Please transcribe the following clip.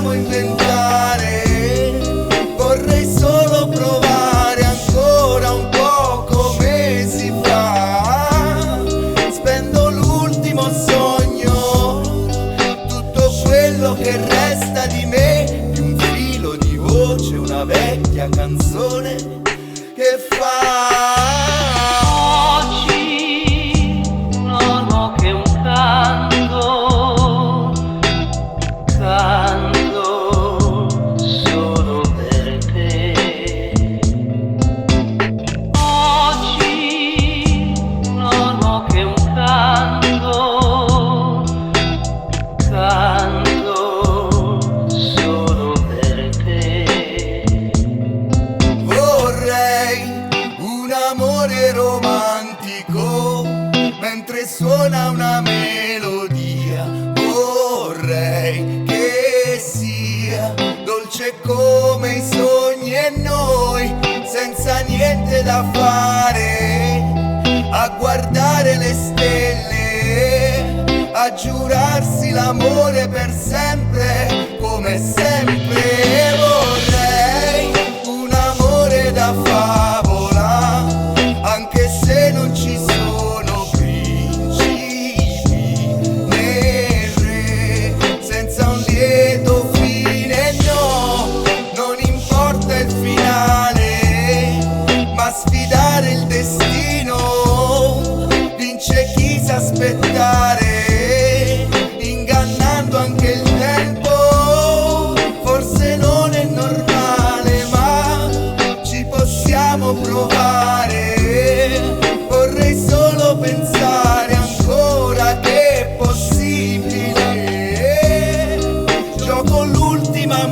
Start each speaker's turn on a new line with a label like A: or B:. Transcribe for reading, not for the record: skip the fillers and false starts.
A: possiamo inventare. Vorrei solo provare ancora un po' come si fa. Spendo l'ultimo sogno, tutto quello che resta di me, di un filo di voce, una vecchia canzone che fa.
B: Oggi non ho che un canto solo per te. Oggi non ho che un canto solo per te.
A: Vorrei un amore romantico mentre suona una melodia. Vorrei che sia dolce come i sogni e noi, senza niente da fare, a guardare le stelle, a giurarsi l'amore per sempre, come sempre. Vorrei un amore da favola, anche se non ci sono principi né re, senza un lieto fine. No, non importa il finale, ma sfidare il destino. Vince chi sa aspettare, ingannando anche il tempo. Forse non è normale, ma ci possiamo provare. Vorrei solo pensare ancora che è possibile. Gioco l'ultima